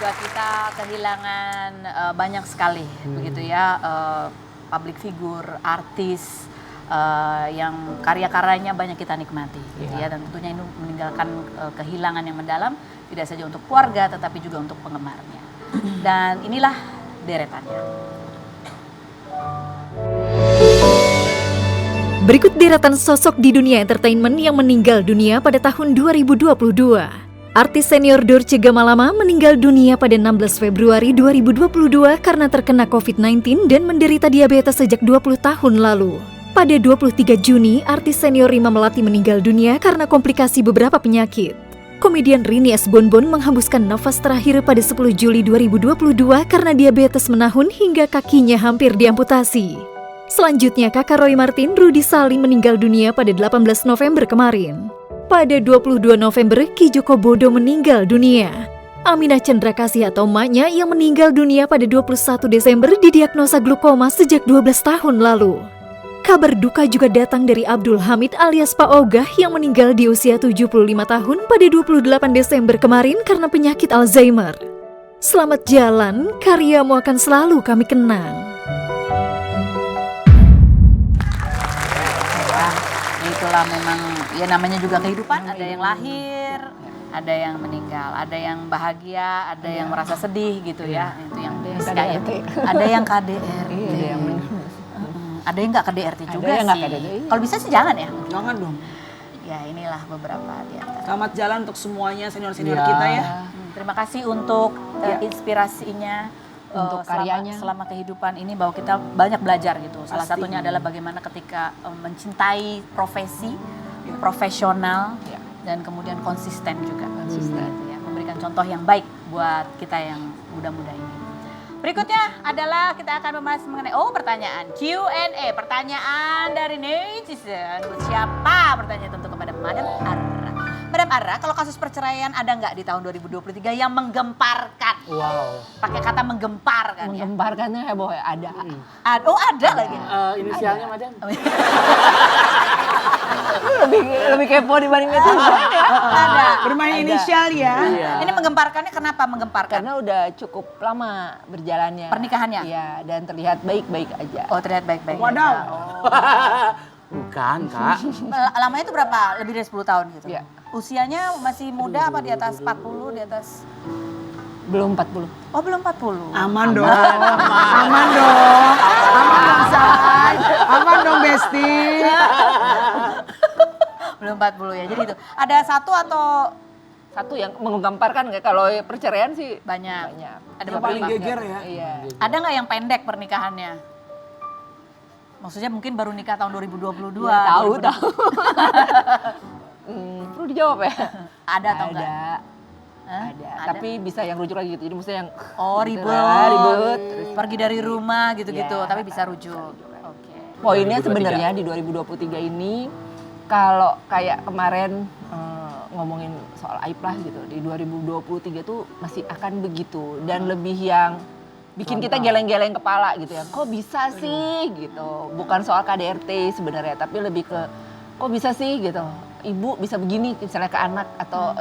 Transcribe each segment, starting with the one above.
juga kita kehilangan banyak sekali begitu ya, public figure, artis yang karya-karyanya banyak kita nikmati gitu ya, dan tentunya ini meninggalkan kehilangan yang mendalam tidak saja untuk keluarga tetapi juga untuk penggemarnya. Dan inilah deretannya. Berikut deretan sosok di dunia entertainment yang meninggal dunia pada tahun 2022. Artis senior Dorce Gamalama meninggal dunia pada 16 Februari 2022 karena terkena COVID-19 dan menderita diabetes sejak 20 tahun lalu. Pada 23 Juni, artis senior Rima Melati meninggal dunia karena komplikasi beberapa penyakit. Komedian Rini S. Bonbon menghembuskan nafas terakhir pada 10 Juli 2022 karena diabetes menahun hingga kakinya hampir diamputasi. Selanjutnya, kakak Roy Martin, Rudy Salim meninggal dunia pada 18 November kemarin. Pada 22 November, Ki Joko Bodo meninggal dunia. Aminah Cendrakasih atau Maknya yang meninggal dunia pada 21 Desember didiagnosa glukoma sejak 12 tahun lalu. Kabar duka juga datang dari Abdul Hamid alias Pak Ogah yang meninggal di usia 75 tahun pada 28 Desember kemarin karena penyakit Alzheimer. Selamat jalan, karyamu akan selalu kami kenang. Itulah memang ya namanya juga kehidupan, ada yang lahir, ada yang meninggal, ada yang bahagia, ada yang merasa sedih gitu ya. Itu yang KDRT. Ada yang KDRT. Ada yang nggak KDRT juga sih. Kalau bisa sih jangan ya. Jangan dong. Ya inilah beberapa di antara. Selamat jalan untuk semuanya senior-senior kita ya. Terima kasih untuk inspirasinya. Untuk karyanya selama kehidupan ini bahwa kita banyak belajar gitu. Salah satunya adalah bagaimana ketika mencintai profesi, profesional dan kemudian konsisten juga. Ya, memberikan contoh yang baik buat kita yang muda-muda ini. Berikutnya adalah kita akan membahas mengenai pertanyaan Q&A, pertanyaan dari netizen. Buat siapa? Pertanyaan tentu kepada Madam Ara. Madam Ara, kalau kasus perceraian ada nggak di tahun 2023 yang menggemparkan? Wow. Pakai kata menggemparkan ya? Menggemparkannya heboh ya, ada. Ada lagi. Inisialnya Madam. lebih kepo dibanding netizen. Ada. Bermain inisial ya. Iya. Ini menggemparkannya kenapa menggemparkan? Karena udah cukup lama berjalannya. Pernikahannya? Iya, dan terlihat baik-baik aja. Oh, terlihat baik-baik. Wadaw. Bukan, Kak. Lamanya itu berapa? Lebih dari 10 tahun gitu? Iya. Usianya masih muda apa di atas 40, di atas? Belum 40. Oh, belum 40. Aman dong. Aman dong. Aman dong, Say. Aman dong, Besti. Belum 40 ya. Jadi itu. Ada satu atau Satu yang menggemparkan nggak? Kalau perceraian sih banyak? banyak. Ada Yang paling beberapa. geger ya. Iya. Ada nggak yang pendek pernikahannya? Maksudnya mungkin baru nikah tahun 2022. Ya, tahu. 2020. Perlu dijawab ya? Ada atau enggak? Ada. Tapi bisa yang rujuk lagi gitu. Jadi maksudnya yang Ribet. terus Pergi dari rumah gitu-gitu, Ya, tapi bisa rujuk. Oke. poinnya sebenarnya di 2023 ini kalau kayak kemarin ngomongin soal aib lah gitu, di 2023 tuh masih akan begitu dan lebih yang bikin kita geleng-geleng kepala gitu ya. Kok bisa sih gitu. Bukan soal KDRT sebenarnya, tapi lebih ke kok bisa sih gitu. Ibu bisa begini misalnya ke anak atau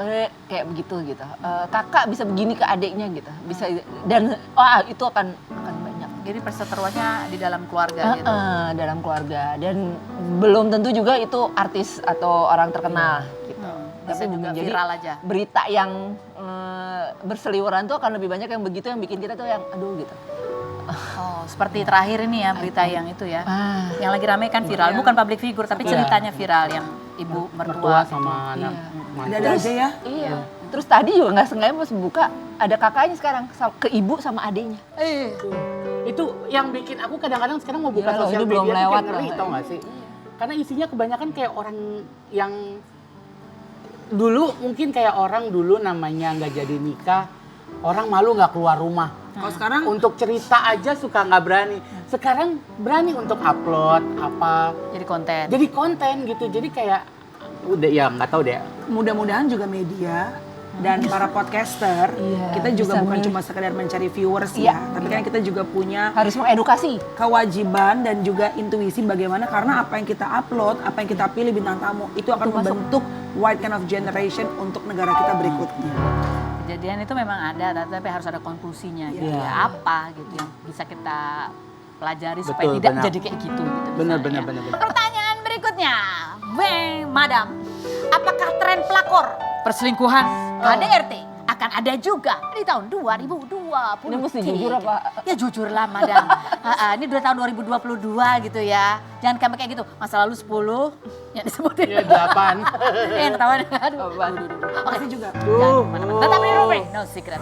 kayak begitu gitu. Kakak bisa begini ke adiknya gitu. Bisa dan itu akan banyak. Jadi perseteruannya di dalam keluarga gitu. Dalam keluarga dan belum tentu juga itu artis atau orang terkenal gitu. Bisa Tapi juga jadi viral aja. berita yang berseliweran tuh akan lebih banyak yang begitu, yang bikin kita tuh yang aduh gitu. Oh, seperti terakhir ini ya berita yang itu ya. Yang lagi rame kan viral, bukan public figure tapi ceritanya viral yang ibu mertua sama anak. Ada aja ya. Iya. Terus tadi juga nggak sengaja pas buka ada kakaknya sekarang ke ibu sama adiknya. Itu yang bikin aku kadang-kadang sekarang mau buka Iya loh, sosial ini belum media tuh lewat kayak ngeri, loh. tau gak sih? Karena isinya kebanyakan kayak orang yang dulu mungkin kayak orang dulu namanya nggak jadi nikah, orang malu nggak keluar rumah. Kalau sekarang Untuk cerita aja suka nggak berani. Sekarang berani untuk upload apa, jadi konten. jadi konten gitu. Jadi kayak udah ya nggak tahu deh. mudah-mudahan juga media dan para podcaster, kita juga bukan cuma sekedar mencari viewers ya, tapi kan kita juga punya Harus mengedukasi. kewajiban dan juga intuisi bagaimana, karena apa yang kita upload, apa yang kita pilih bintang tamu itu akan membentuk white kind of generation untuk negara kita berikutnya. kejadian itu memang ada, tapi harus ada konklusinya gitu Iya. ya. Apa gitu yang bisa kita pelajari supaya Betul, tidak benar. jadi kayak gitu. Gitu Benar, misalnya. benar. Pertanyaan berikutnya, Madam, apakah tren pelakor perselingkuhan KDRT akan ada juga di tahun 2020? Ini mesti jujur apa? Ya jujur lah Madam. Ini udah tahun 2022 gitu ya. Jangan kayak kayak gitu. Masa lalu 10 yang disebutin. Ya 8. Yang ketahuan. Aduh. Apa? Oke juga. Jangan kemana-mana. Tetap di Rumah No Secret.